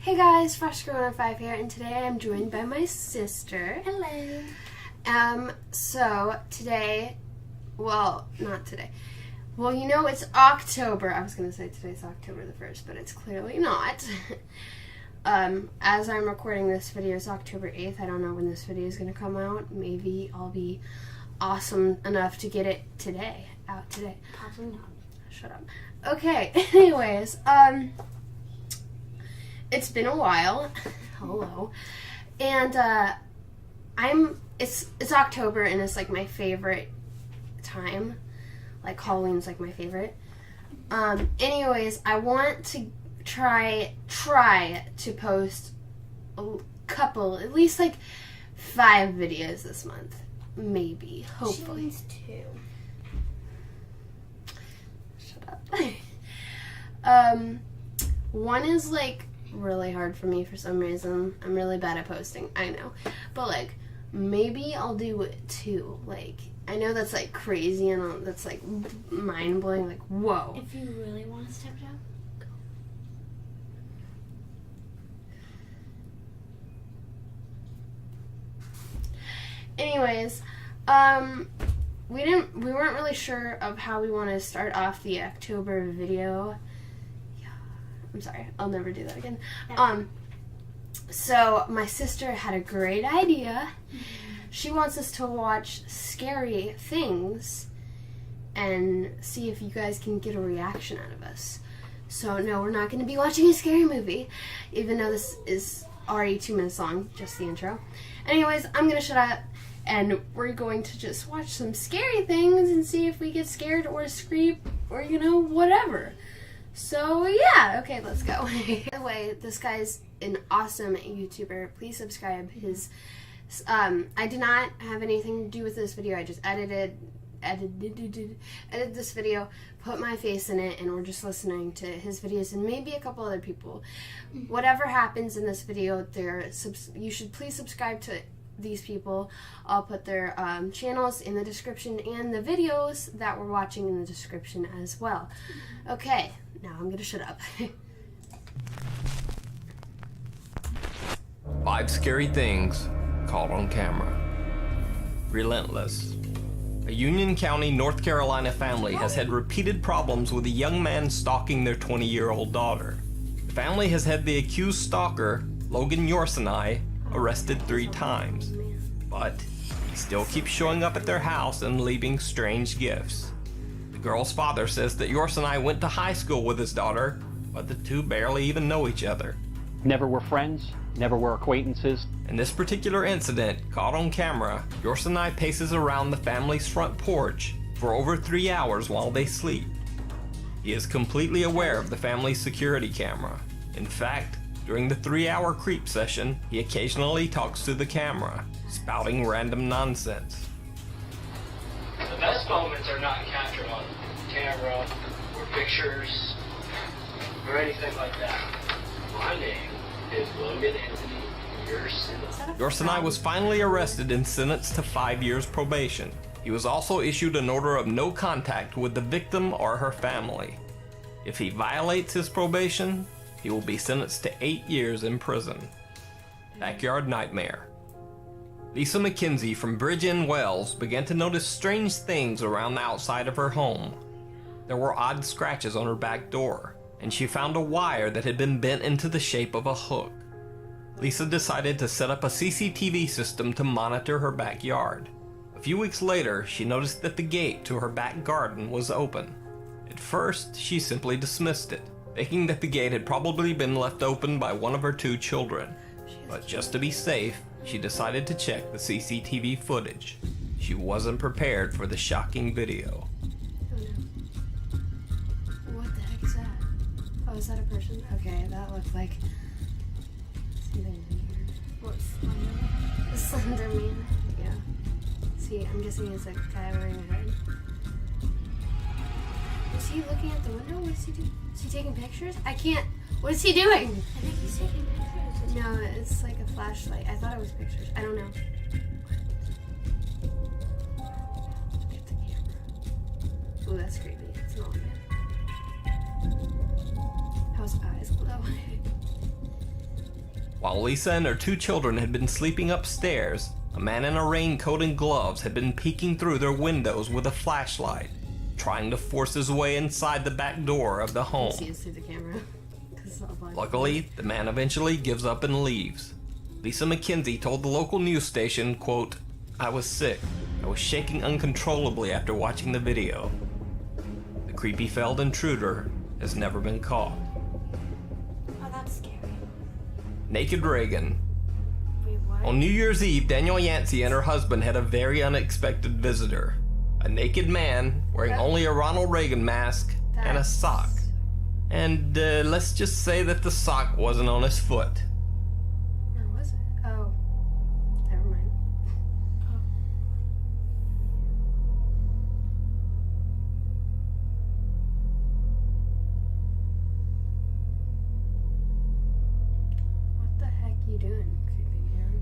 Hey guys, FreshGirl5 here, and today I'm joined by my sister. Hello. So today, well, not today. Well, you know it's October. I was going to say today's October the 1st, but it's clearly not. As I'm recording this video, it's October 8th. I don't know when this video is going to come out. Maybe I'll be awesome enough to get it today, out today. Probably not. Shut up. Okay, anyways, it's been a while. Hello. And it's October, and it's like my favorite time. Like Halloween's like my favorite. Anyways, I want to try to post a couple, at least like 5 videos this month. Maybe, hopefully. She needs 2. Shut up. One is like really hard for me for some reason. I'm really bad at posting, I know. But like, maybe I'll do 2. Like, I know that's like crazy and that's like mind-blowing, like, whoa. If you really want to step it up, go. Anyways, we weren't really sure of how we want to start off the October video. Yeah, I'm sorry, I'll never do that again. So my sister had a great idea. She wants us to watch scary things and see if you guys can get a reaction out of us. So no, we're not going to be watching a scary movie, even though this is already 2 minutes long, just the intro. Anyways, I'm going to shut up, and we're going to just watch some scary things and see if we get scared or scream or, you know, whatever. So yeah, okay, let's go. By the way, this guy's an awesome YouTuber. Please subscribe. His I did not have anything to do with this video. I just edited this video, put my face in it, and we're just listening to his videos and maybe a couple other people. Whatever happens in this video, you should please subscribe to these people. I'll put their channels in the description and the videos that we're watching in the description as well. Okay, now I'm gonna shut up. 5 scary things caught on camera. Relentless. A Union County, North Carolina family has had repeated problems with a young man stalking their 20-year-old daughter. The family has had the accused stalker, Logan Yorsenai, arrested 3 times. But he still keeps showing up at their house and leaving strange gifts. The girl's father says that Yorsenai went to high school with his daughter, but the two barely even know each other. Never were friends, never were acquaintances. In this particular incident, caught on camera, Yorsenai paces around the family's front porch for over 3 hours while they sleep. He is completely aware of the family's security camera. In fact, during the 3-hour creep session, he occasionally talks to the camera, spouting random nonsense. The best moments are not captured on camera or pictures or anything like that. My name is Logan Anthony. Yorsenai was finally arrested and sentenced to 5 years probation. He was also issued an order of no contact with the victim or her family. If he violates his probation, he will be sentenced to 8 years in prison. Backyard nightmare. Lisa McKenzie from Bridge End Wells began to notice strange things around the outside of her home. There were odd scratches on her back door, and she found a wire that had been bent into the shape of a hook. Lisa decided to set up a CCTV system to monitor her backyard. A few weeks later, she noticed that the gate to her back garden was open. At first, she simply dismissed it, thinking that the gate had probably been left open by one of her 2 children. But just to be safe, she decided to check the CCTV footage. She wasn't prepared for the shocking video. Oh no. What the heck is that? Oh, is that a person? Okay, that looked like something in here. What, Slender? The Slender Man. Yeah. See, I'm guessing it's a guy wearing a hood. Is he looking at the window? What is he doing? Is he taking pictures? I can't. What is he doing? I think he's taking pictures. No, it's like a flashlight. I thought it was pictures. I don't know. Look at the camera. Ooh, that's creepy. It's not good. How's eyes glow? While Lisa and her 2 children had been sleeping upstairs, a man in a raincoat and gloves had been peeking through their windows with a flashlight, trying to force his way inside the back door of the home. See us through the camera. 'Cause it's all black. Luckily, the man eventually gives up and leaves. Lisa McKenzie told the local news station, quote, "I was sick. I was shaking uncontrollably after watching the video. The creepy failed intruder has never been caught." Oh, that's scary. Naked Reagan. Wait, what? On New Year's Eve, Danielle Yancey and her husband had a very unexpected visitor. A naked man wearing only a Ronald Reagan mask and a sock. And let's just say that the sock wasn't on his foot. Where was it? Oh. Never mind. What the heck you doing, creepy man?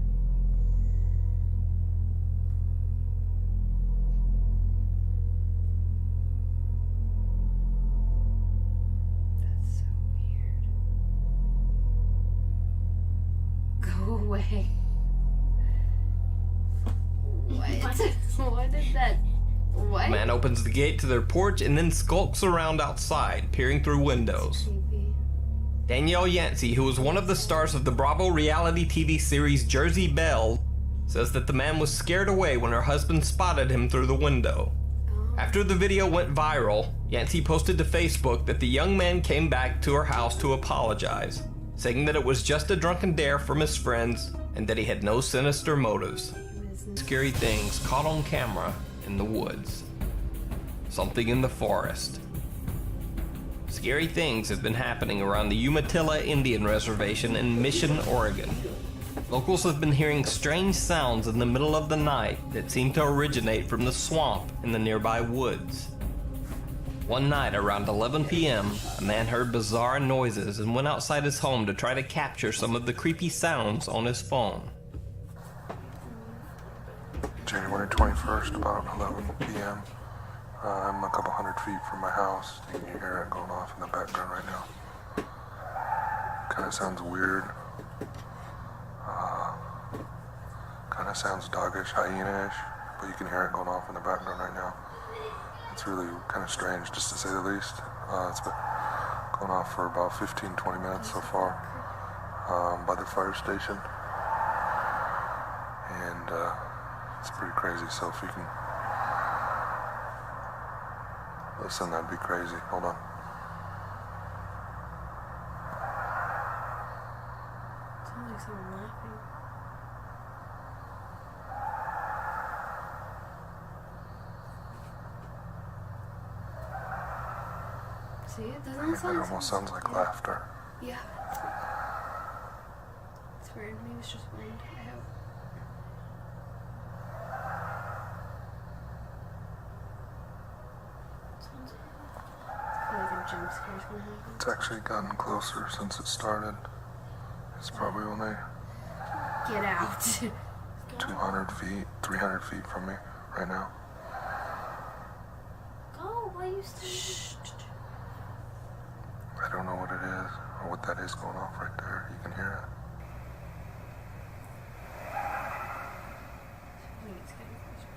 That's so weird. Go away. What? What is that? What? The man opens the gate to their porch and then skulks around outside, peering through windows. Creepy. Danielle Yancey, who was one of the stars of the Bravo reality TV series Jersey Belle, says that the man was scared away when her husband spotted him through the window. After the video went viral, Yancey posted to Facebook that the young man came back to her house to apologize, saying that it was just a drunken dare from his friends and that he had no sinister motives. Scary things caught on camera in the woods. Something in the forest. Scary things have been happening around the Umatilla Indian Reservation in Mission, Oregon. Locals have been hearing strange sounds in the middle of the night that seem to originate from the swamp in the nearby woods. One night around 11 p.m., a man heard bizarre noises and went outside his home to try to capture some of the creepy sounds on his phone. January 21st, about 11 p.m. I'm a couple hundred feet from my house. You can hear it going off in the background right now. Kind of sounds weird. Kind of sounds doggish, hyena-ish, but you can hear it going off in the background right now. It's really kind of strange, just to say the least. It's been going off for about 15-20 minutes so far by the fire station. And it's pretty crazy, so if you can listen, that'd be crazy. Hold on. Sounds like someone laughing. See, it doesn't sound. It almost sounds like laughter. Yeah. It's weird. Maybe it's just wind. I hope. Sounds I feel like a jump scare's gonna happen. It's actually gotten closer since it started. It's probably only Get out. 200 feet, 300 feet from me right now. Go. Why are you still? I don't know what it is or what that is going off right there. You can hear it. I think it's getting closer.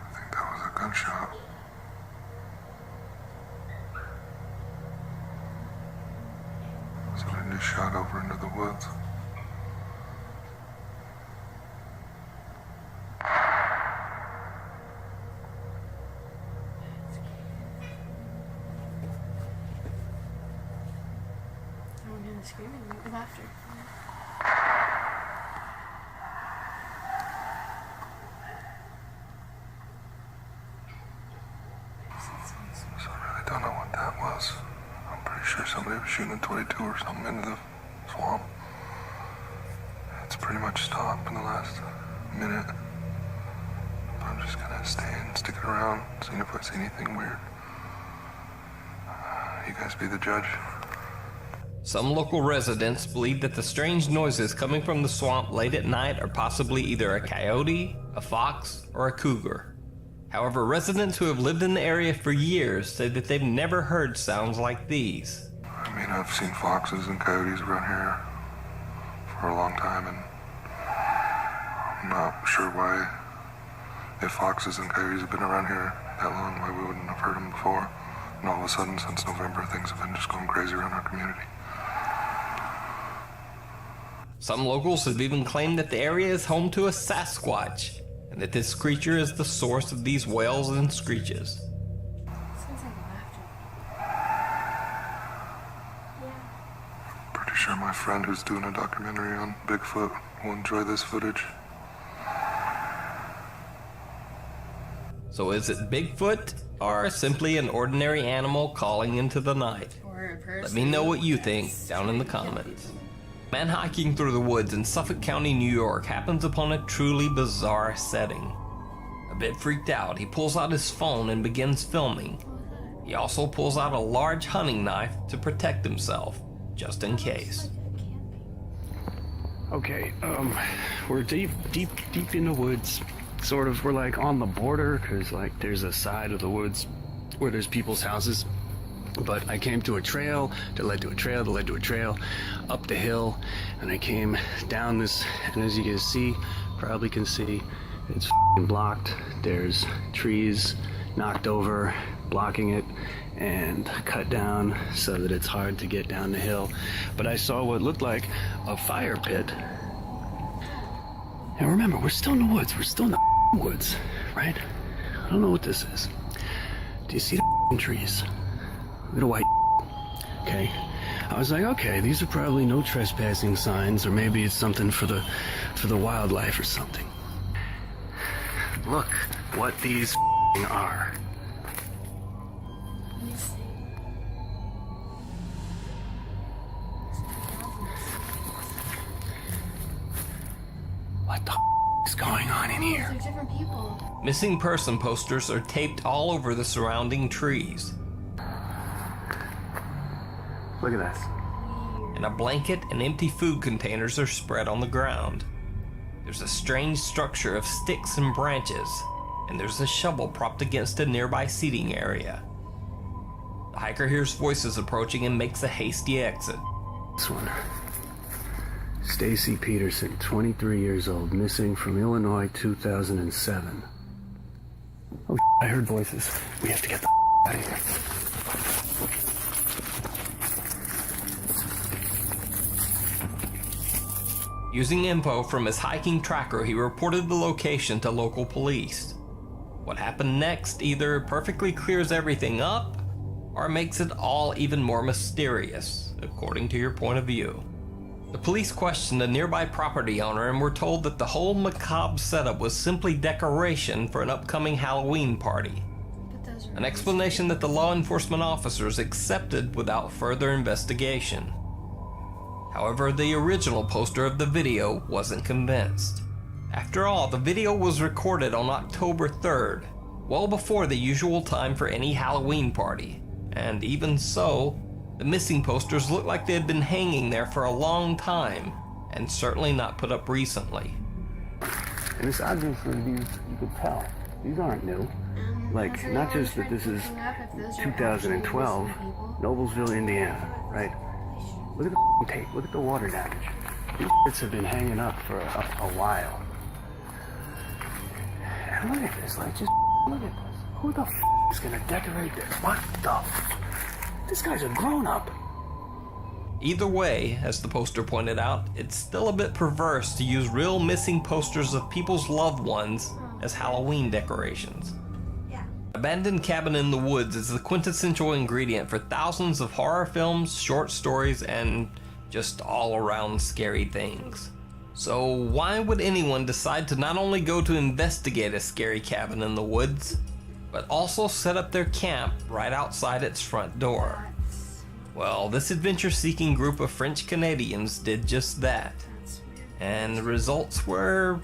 I think that was a gunshot. Somebody just shot over into the woods. I want to hear the screaming and laughter. So I really don't know what that was. I'm pretty sure somebody was shooting a 22 or something into the swamp. It's pretty much stopped in the last minute. I'm just gonna stay and stick around. around, seeing if I see anything weird. You guys be the judge. Some local residents believe that the strange noises coming from the swamp late at night are possibly either a coyote, a fox, or a cougar. However, residents who have lived in the area for years say that they've never heard sounds like these. I mean, I've seen foxes and coyotes around here for a long time, and I'm not sure why, if foxes and coyotes have been around here that long, why we wouldn't have heard them before. And all of a sudden, since November, things have been just going crazy around our community. Some locals have even claimed that the area is home to a Sasquatch, and that this creature is the source of these wails and screeches. Sounds like laughter. Pretty sure my friend who's doing a documentary on Bigfoot will enjoy this footage. So is it Bigfoot, or simply an ordinary animal calling into the night? Or a person. Let me know what you think down in the comments. A man hiking through the woods in Suffolk County, New York happens upon a truly bizarre setting. A bit freaked out, he pulls out his phone and begins filming. He also pulls out a large hunting knife to protect himself, just in case. Okay, we're deep in the woods. Sort of, we're like on the border, because like there's a side of the woods where there's people's houses. But I came to a trail that led to a trail that led to a trail up the hill, and I came down this, and as you can see, probably can see, it's f***ing blocked. There's trees knocked over, blocking it, and cut down so that it's hard to get down the hill. But I saw what looked like a fire pit. And remember, we're still in the woods. We're still in the woods, right? I don't know what this is. Do you see the trees? Look at the white. Okay. I was like, okay, these are probably no trespassing signs, or maybe it's something for the wildlife or something. Look what these are. What the is going on in here? They're different people. Missing person posters are taped all over the surrounding trees. Look at this. And a blanket and empty food containers are spread on the ground. There's a strange structure of sticks and branches, and there's a shovel propped against a nearby seating area. The hiker hears voices approaching and makes a hasty exit. This one. Stacy Peterson, 23 years old, missing from Illinois, 2007. Oh, I heard voices. We have to get the out of here. Using info from his hiking tracker, he reported the location to local police. What happened next either perfectly clears everything up, or makes it all even more mysterious, according to your point of view. The police questioned a nearby property owner and were told that the whole macabre setup was simply decoration for an upcoming Halloween party. An explanation that the law enforcement officers accepted without further investigation. However, the original poster of the video wasn't convinced. After all, the video was recorded on October 3rd, well before the usual time for any Halloween party. And even so, the missing posters looked like they had been hanging there for a long time, and certainly not put up recently. And it's obviously these, you could tell, these aren't new. Like, not just that this is 2012, Noblesville, Indiana, right? Look at the tape, look at the water damage. These bits have been hanging up for a while. And look at this, like, just look at this. Who the is gonna decorate this? What the This guy's a grown-up. Either way, as the poster pointed out, it's still a bit perverse to use real missing posters of people's loved ones as Halloween decorations. Abandoned cabin in the woods is the quintessential ingredient for thousands of horror films, short stories, and just all-around scary things. So why would anyone decide to not only go to investigate a scary cabin in the woods, but also set up their camp right outside its front door? Well, this adventure-seeking group of French Canadians did just that, and the results were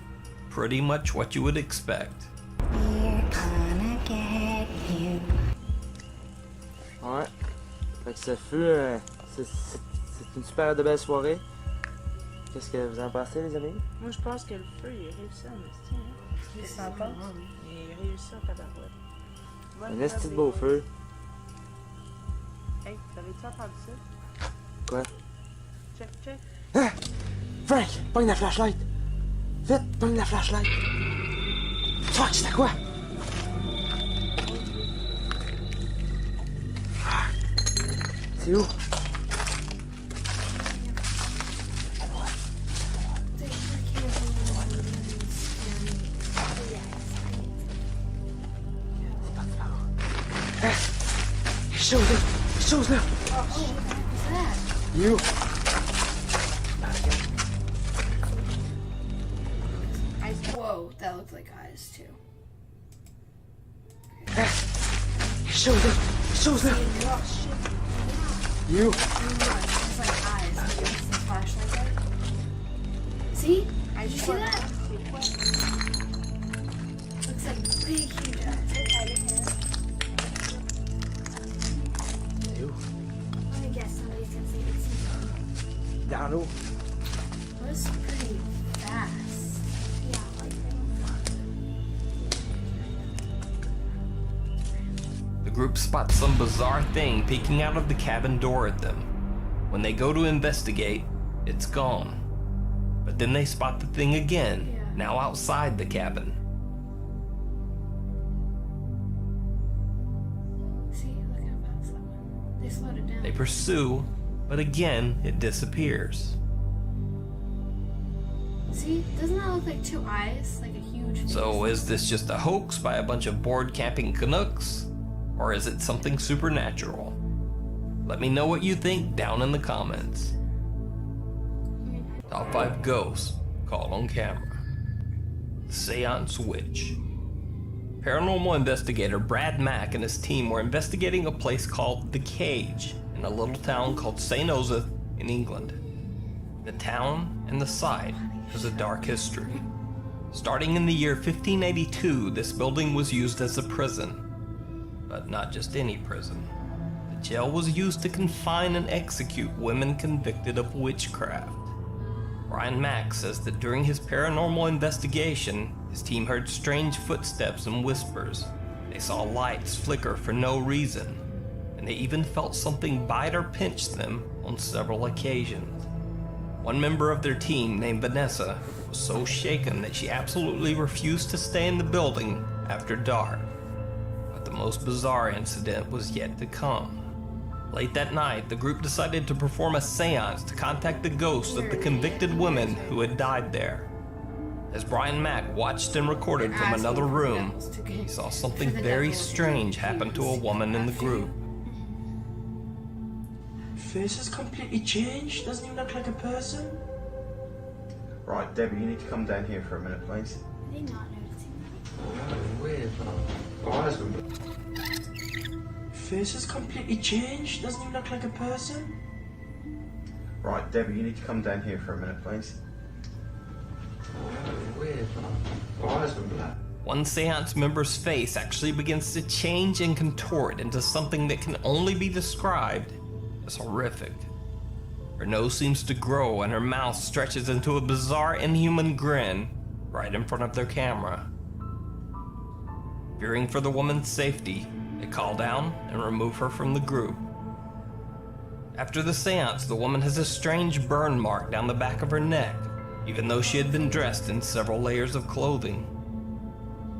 pretty much what you would expect. We're gonna get ce fut c'est une super de belle soirée. Qu'est-ce que vous en pensez, les amis? Moi, je pense que le feu, il est réussi en esti, hein. Il s'en passe. Il est réussi en tabarouette. Un esti de beau feu. Hey, t'avais-tu entendu ça? Quoi? Check, check. Ah! Frank, pogne la flashlight! Vite, pogne la flashlight! Fuck, c'était quoi? C'est où? Chose là! You! Whoa, that looked like eyes too. Chose là! You! It's like eyes. Maybe it's the flashlight there. See? Did you see that? Looks like big, huge eyes. You! I guess somebody's gonna say it's Down l'eau! That was pretty fast. yeah, like The group spots some bizarre thing peeking out of the cabin door at them. When they go to investigate, it's gone. But then they spot the thing again, now outside the cabin. See, look how fast that went. They slowed it down. They pursue, but again it disappears. See, doesn't that look like two eyes? Like a huge face? So is this just a hoax by a bunch of bored camping Canucks? Or is it something supernatural? Let me know what you think down in the comments. Top 5 ghosts caught on camera. Seance Witch. Paranormal investigator Brad Mack and his team were investigating a place called The Cage in a little town called St. Osyth in England. The town and the site has a dark history. Starting in the year 1582, this building was used as a prison. But not just any prison. The jail was used to confine and execute women convicted of witchcraft. Brian Mack says that during his paranormal investigation, his team heard strange footsteps and whispers. They saw lights flicker for no reason, and they even felt something bite or pinch them on several occasions. One member of their team, named Vanessa, was so shaken that she absolutely refused to stay in the building after dark. But the most bizarre incident was yet to come. Late that night, the group decided to perform a seance to contact the ghosts of the convicted women who had died there. As Brian Mack watched and recorded from another room, he saw something very strange happen to a woman in the group. Face has completely changed. Doesn't even look like a person. Right, Debbie, you need to come down here for a minute, please. Are they not noticing Oh, weird. Eyes were... Face has completely changed. Doesn't even look like a person. Right, Debbie, you need to come down here for a minute, please. Oh, weird. Eyes were black. One seance member's face actually begins to change and contort into something that can only be described as horrific. Her nose seems to grow and her mouth stretches into a bizarre inhuman grin right in front of their camera. Fearing for the woman's safety, they call down and remove her from the group. After the seance, the woman has a strange burn mark down the back of her neck, even though she had been dressed in several layers of clothing.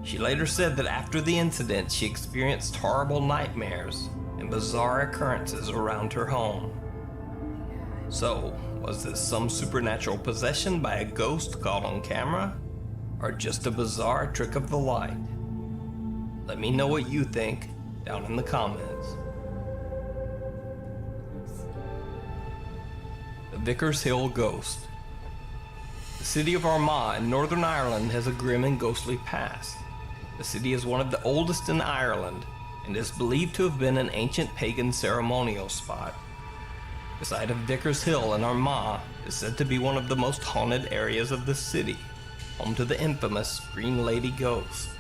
She later said that after the incident, she experienced horrible nightmares and bizarre occurrences around her home. So, was this some supernatural possession by a ghost caught on camera? Or just a bizarre trick of the light? Let me know what you think down in the comments. The Vickers Hill Ghost. The city of Armagh in Northern Ireland has a grim and ghostly past. The city is one of the oldest in Ireland and is believed to have been an ancient pagan ceremonial spot. The site of Vickers Hill in Armagh is said to be one of the most haunted areas of the city, home to the infamous Green Lady Ghost.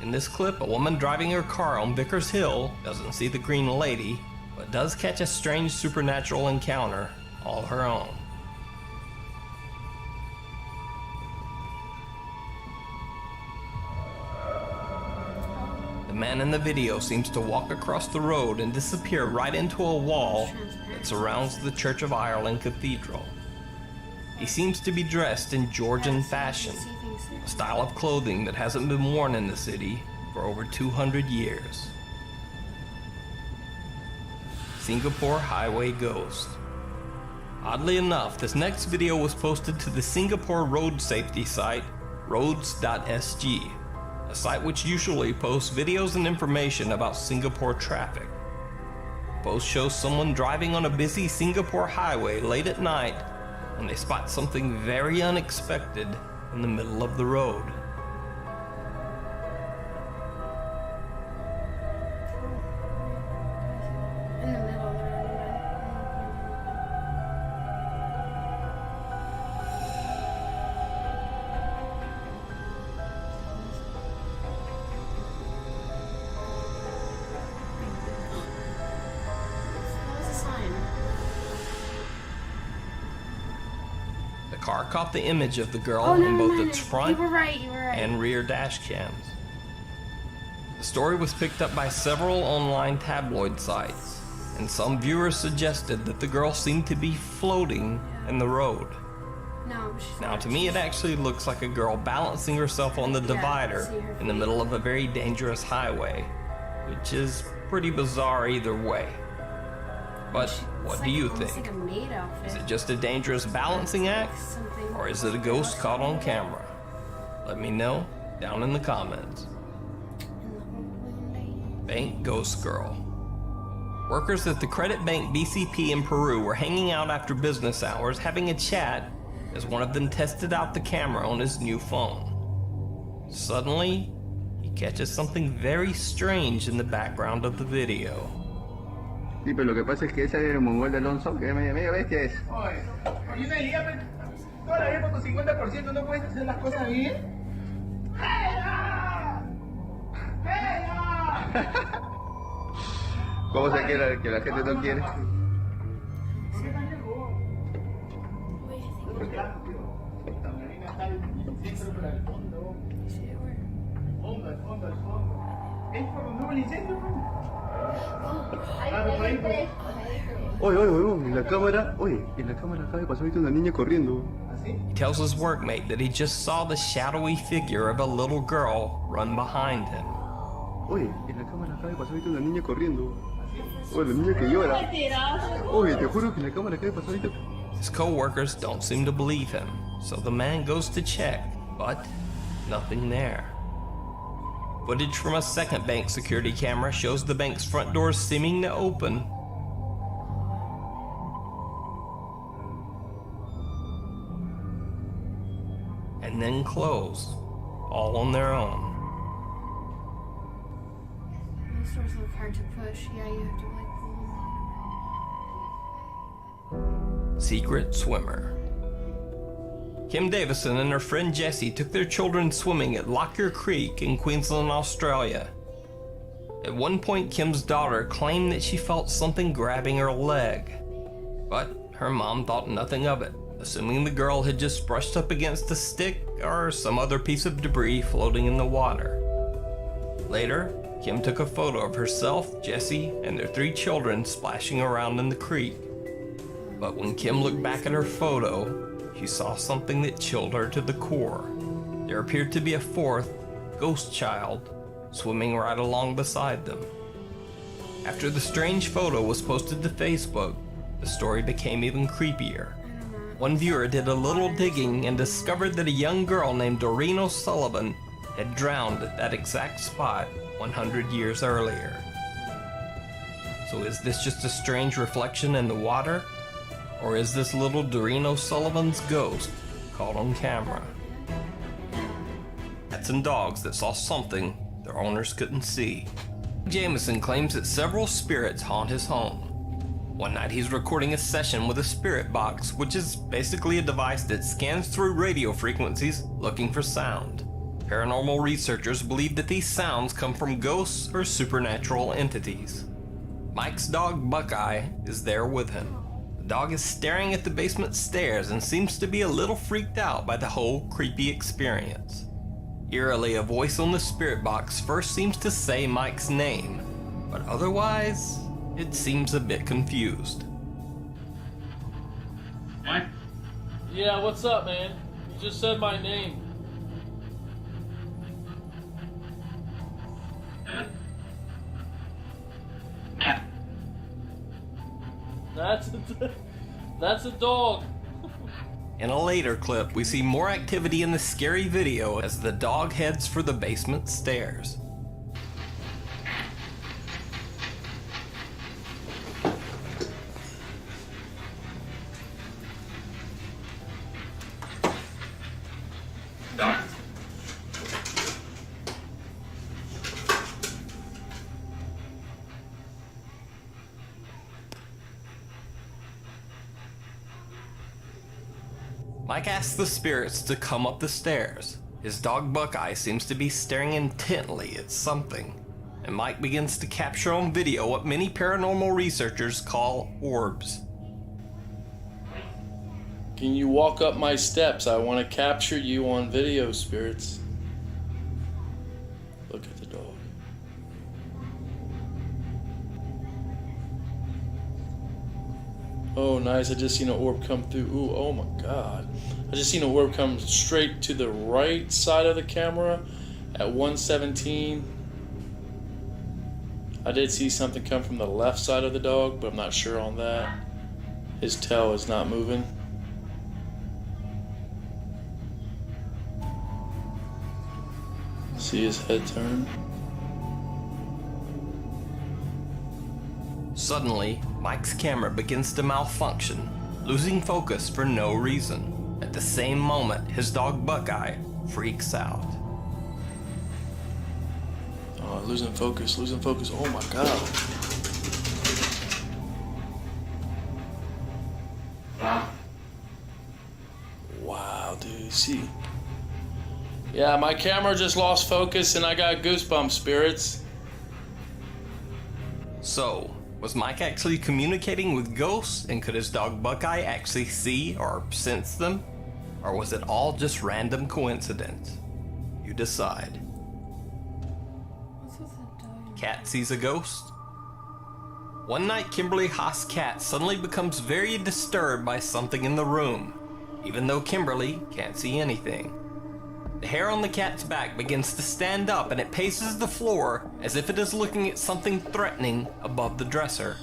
In this clip, a woman driving her car on Vickers Hill doesn't see the Green Lady, but does catch a strange supernatural encounter all her own. The man in the video seems to walk across the road and disappear right into a wall that surrounds the Church of Ireland Cathedral. He seems to be dressed in Georgian fashion, a style of clothing that hasn't been worn in the city for over 200 years. Singapore Highway Ghost. Oddly enough, this next video was posted to the Singapore road safety site roads.sg, a site which usually posts videos and information about Singapore traffic. The post shows someone driving on a busy Singapore highway late at night when they spot something very unexpected in the middle of the road. In the middle of the road. That was a sign. The car caught the image of the girl Oh, no, in no, both no, its no. front You were right. and rear dash cams. The story was picked up by several online tabloid sites, and some viewers suggested that the girl seemed to be floating in the road. No, she's Now, not. to me, it actually looks like a girl balancing herself on the divider see her in the middle of a very dangerous highway, which is pretty bizarre either way. But what do you Almost think? like a maid outfit. Is it just a dangerous balancing act, Something. or is it a ghost caught on camera? Let me know down in the comments. Bank Ghost Girl. Workers at the Credit Bank BCP in Peru were hanging out after business hours having a chat as one of them tested out the camera on his new phone. Suddenly, he catches something very strange in the background of the video. Sí, pero lo que pasa es que ese era el mongol de Alonso, que media bestia es. Oye, ¿y una idea? Toda la vida por tu 50% no puedes hacer las cosas bien. ¡Pega! ¡Pega! ¿Cómo se quiere que la gente no quiere? Oye, en la cámara, acaba de pasar ahorita una niña corriendo. He tells his workmate that he just saw the shadowy figure of a little girl run behind him. Oye, en la cámara acaba de pasar ahorita una niña corriendo. Oye, la niña que llora. Oye, te juro que en la cámara acaba de pasar ahorita. His co-workers don't seem to believe him, so the man goes to check, but nothing there. Footage from a second bank security camera shows the bank's front doors seeming to open, and then close, all on their own. Those doors look hard to push. Yeah, you have to like pull them. Secret swimmer. Kim Davison and her friend Jessie took their children swimming at Lockyer Creek in Queensland, Australia. At one point, Kim's daughter claimed that she felt something grabbing her leg, but her mom thought nothing of it, assuming the girl had just brushed up against a stick or some other piece of debris floating in the water. Later, Kim took a photo of herself, Jessie, and their 3 children splashing around in the creek. But when Kim looked back at her photo, she saw something that chilled her to the core. There appeared to be a 4th, ghost child, swimming right along beside them. After the strange photo was posted to Facebook, the story became even creepier. One viewer did a little digging and discovered that a young girl named Doreen O'Sullivan had drowned at that exact spot 100 years earlier. So is this just a strange reflection in the water? Or is this little Doreen O'Sullivan's ghost caught on camera? Cats and dogs that saw something their owners couldn't see. Jameson claims that several spirits haunt his home. One night he's recording a session with a spirit box, which is basically a device that scans through radio frequencies looking for sound. Paranormal researchers believe that these sounds come from ghosts or supernatural entities. Mike's dog Buckeye is there with him. The dog is staring at the basement stairs and seems to be a little freaked out by the whole creepy experience. Eerily, a voice on the spirit box first seems to say Mike's name, but otherwise, it seems a bit confused. Mike? Yeah, what's up, man? You just said my name. That's a dog. In a later clip, we see more activity in the scary video as the dog heads for the basement stairs. Mike asks the spirits to come up the stairs. His dog Buckeye seems to be staring intently at something, and Mike begins to capture on video what many paranormal researchers call orbs. Can you walk up my steps? I want to capture you on video, spirits. Look at the dog. Oh, nice. I just seen an orb come through. Ooh, oh my god. I just seen an orb come straight to the right side of the camera at 117. I did see something come from the left side of the dog, but I'm not sure on that. His tail is not moving. See his head turn. Suddenly, Mike's camera begins to malfunction, losing focus for no reason. At the same moment, his dog Buckeye freaks out. Oh, losing focus. Oh my god. Wow, dude, see. Yeah, my camera just lost focus and I got goosebumps, spirits. So, was Mike actually communicating with ghosts, and could his dog Buckeye actually see or sense them? Or was it all just random coincidence? You decide. Cat sees a ghost. One night, Kimberly Haas' cat suddenly becomes very disturbed by something in the room, even though Kimberly can't see anything. The hair on the cat's back begins to stand up and it paces the floor as if it is looking at something threatening above the dresser.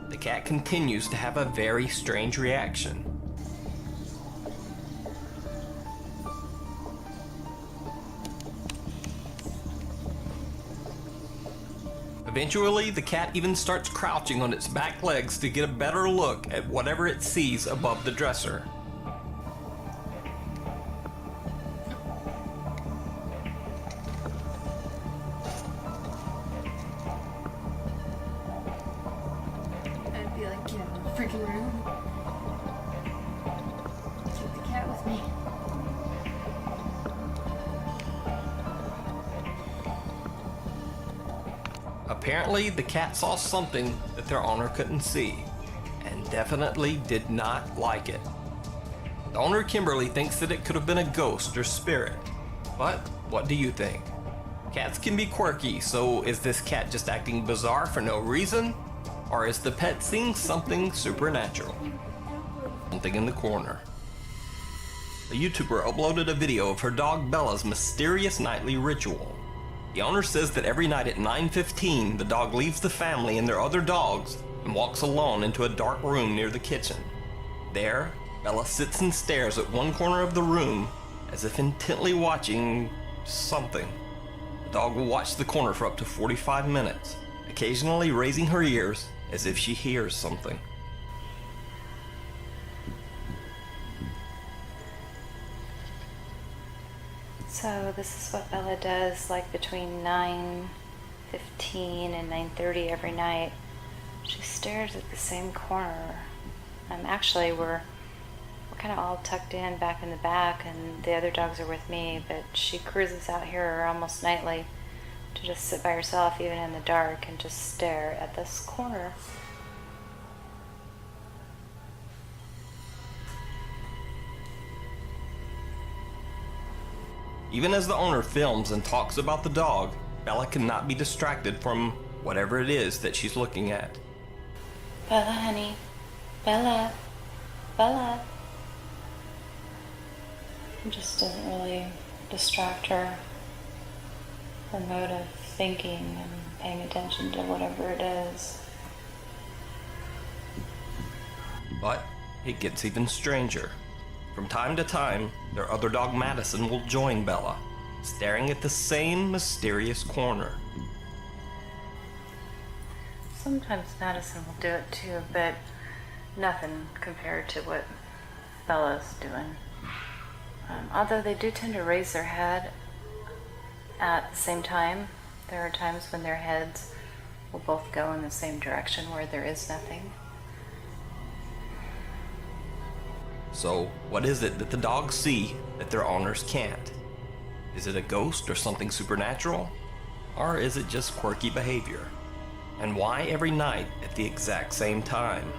The cat continues to have a very strange reaction. Eventually, the cat even starts crouching on its back legs to get a better look at whatever it sees above the dresser. Freaking room. Take the cat with me. Apparently, the cat saw something that their owner couldn't see, and definitely did not like it. The owner, Kimberly, thinks that it could have been a ghost or spirit. But what do you think? Cats can be quirky, so is this cat just acting bizarre for no reason? Or is the pet seeing something supernatural? Something in the corner. A YouTuber uploaded a video of her dog Bella's mysterious nightly ritual. The owner says that every night at 9:15, the dog leaves the family and their other dogs and walks alone into a dark room near the kitchen. There, Bella sits and stares at one corner of the room as if intently watching something. The dog will watch the corner for up to 45 minutes, occasionally raising her ears as if she hears something. So this is what Bella does, like between 9:15 and 9:30 every night. She stares at the same corner. Actually, we're kind of all tucked in back in the back, and the other dogs are with me, but she cruises out here almost nightly to just sit by herself, even in the dark, and just stare at this corner. Even as the owner films and talks about the dog, Bella cannot be distracted from whatever it is that she's looking at. Bella, honey. Bella. Bella. It just doesn't really distract her. Her mode of thinking and paying attention to whatever it is. But it gets even stranger. From time to time, their other dog Madison will join Bella, staring at the same mysterious corner. Sometimes Madison will do it too, but nothing compared to what Bella's doing. Although they do tend to raise their head at the same time, there are times when their heads will both go in the same direction where there is nothing. So, what is it that the dogs see that their owners can't? Is it a ghost or something supernatural? Or is it just quirky behavior? And why every night at the exact same time?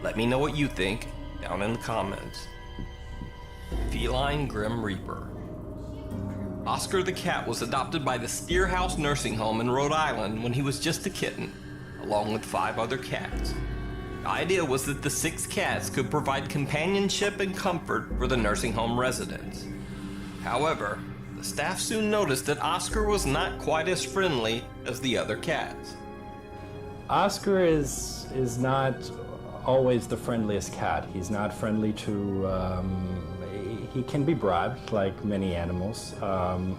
Let me know what you think down in the comments. Feline Grim Reaper. Oscar the cat was adopted by the Steer House Nursing Home in Rhode Island when he was just a kitten, along with 5 other cats. The idea was that the 6 cats could provide companionship and comfort for the nursing home residents. However, the staff soon noticed that Oscar was not quite as friendly as the other cats. Oscar is not always the friendliest cat. He's not friendly to, he can be bribed like many animals,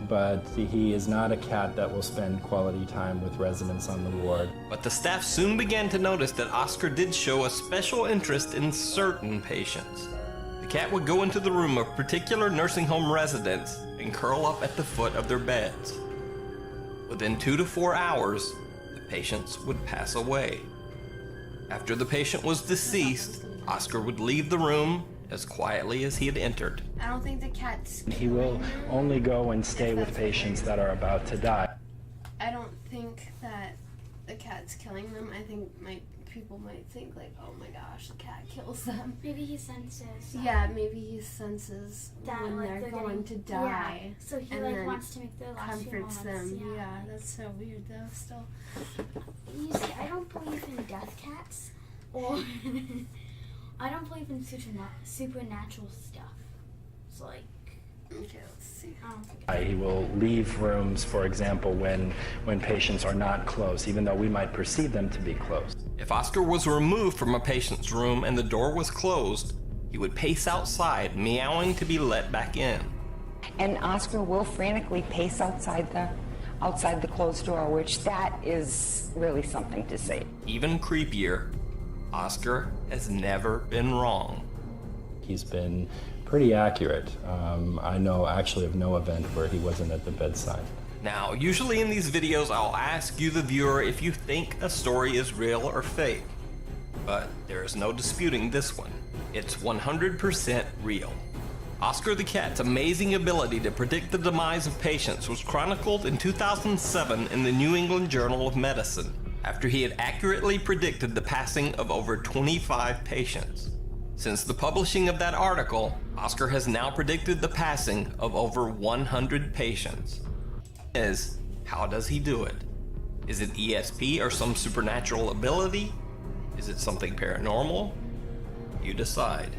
but he is not a cat that will spend quality time with residents on the ward. But the staff soon began to notice that Oscar did show a special interest in certain patients. The cat would go into the room of particular nursing home residents and curl up at the foot of their beds. Within 2 to 4 hours, the patients would pass away. After the patient was deceased, Oscar would leave the room as quietly as he had entered. I don't think the cat's... He will only go and stay with patients that are about to die. I don't think that the cat's killing them. I think people might think like, oh my gosh, the cat kills them. Maybe he senses. Yeah, maybe he senses that, when like, they're going to die. Yeah. So he and like then wants to make their last few comforts moments. them. Yeah, that's so weird though. Still. You see, I don't believe in death cats, or I don't believe in supernatural stuff. So like, okay, let's see. I don't think He will leave rooms, for example, when patients are not close, even though we might perceive them to be close. If Oscar was removed from a patient's room and the door was closed, he would pace outside, meowing to be let back in. And Oscar will frantically pace outside the closed door, which that is really something to see. Even creepier, Oscar has never been wrong. He's been pretty accurate. I know actually of no event where he wasn't at the bedside. Now, usually in these videos, I'll ask you, the viewer, if you think a story is real or fake. But there is no disputing this one. It's 100% real. Oscar the cat's amazing ability to predict the demise of patients was chronicled in 2007 in the New England Journal of Medicine, after he had accurately predicted the passing of over 25 patients. Since the publishing of that article, Oscar has now predicted the passing of over 100 patients. How does he do it? Is it ESP or some supernatural ability? Is it something paranormal? You decide.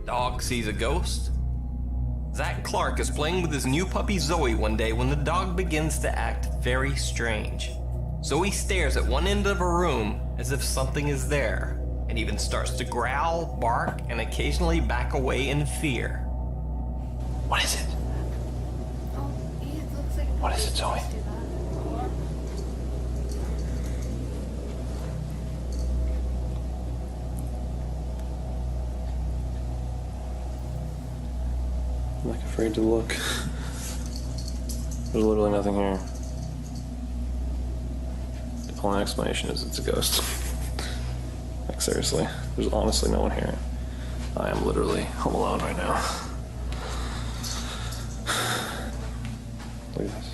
Dog sees a ghost? Zach Clark is playing with his new puppy Zoe one day when the dog begins to act very strange. Zoe stares at one end of a room as if something is there, and even starts to growl, bark, and occasionally back away in fear. What is it? What is it, Zoe? like afraid to look. There's literally nothing here. The only explanation is it's a ghost. Like seriously, there's honestly no one here. I am literally home alone right now. Look at this.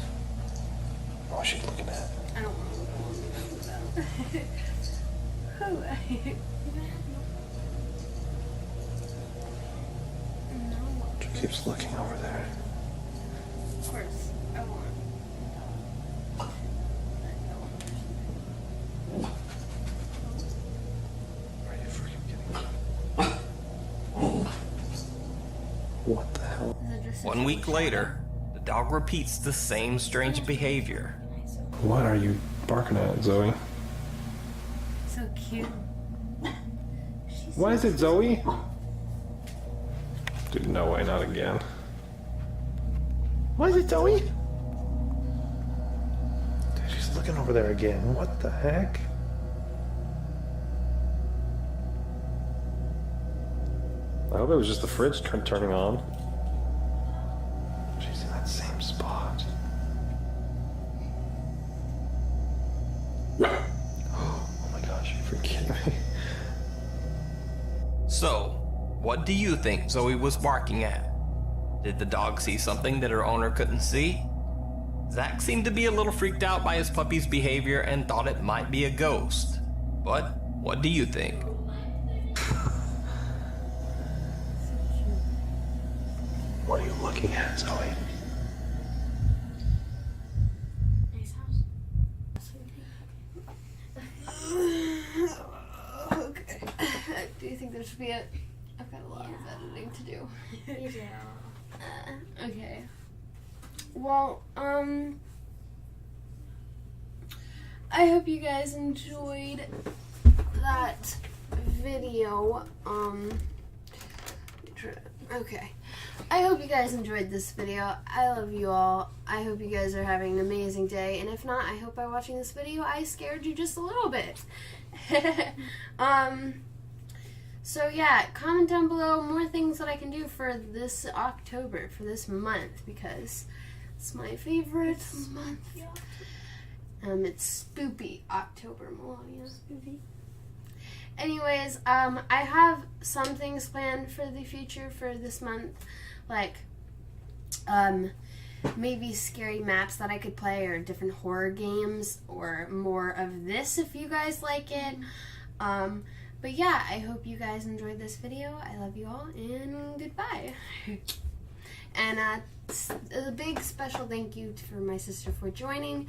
What is she looking at? I don't want to look at it. She keeps looking over there. Of course, I won't. Are you freaking kidding me? What the hell? 1 week later, the dog repeats the same strange behavior. What are you barking at, Zoe? So cute. What is it, Zoe? Dude, no way, not again. What is it, Zoe? Dude, she's looking over there again. What the heck? I hope it was just the fridge turning on. She's in that same spot. Oh my gosh, are you freaking kidding me? So, what do you think Zoe was barking at? Did the dog see something that her owner couldn't see? Zach seemed to be a little freaked out by his puppy's behavior and thought it might be a ghost. But what do you think? What are you looking at, Zoe? Okay. Do you think there should be I've got a lot of editing to do. You do. Okay. Well, I hope you guys enjoyed that video. Okay. I hope you guys enjoyed this video. I love you all. I hope you guys are having an amazing day. And if not, I hope by watching this video, I scared you just a little bit. So yeah, comment down below more things that I can do for this October, for this month, because it's my favorite month. It's spoopy October, Melania. Spoopy. Anyways, I have some things planned for the future for this month, like maybe scary maps that I could play, or different horror games, or more of this if you guys like it. But yeah, I hope you guys enjoyed this video. I love you all, and goodbye. And a big special thank you for my sister for joining.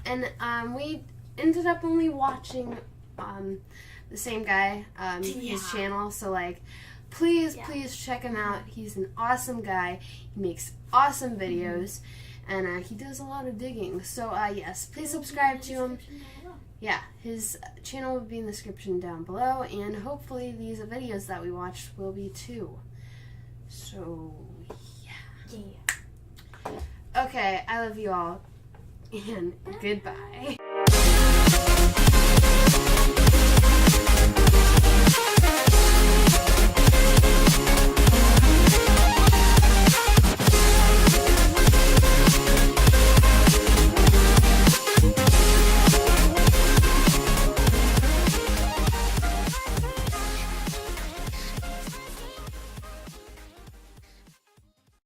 And we ended up only watching the same guy, his channel. So like, please check him out. He's an awesome guy. He makes awesome videos, and he does a lot of digging. So yes, please subscribe to him. Yeah, his channel will be in the description down below, and hopefully these videos that we watched will be too. So, yeah. Okay, I love you all, and goodbye.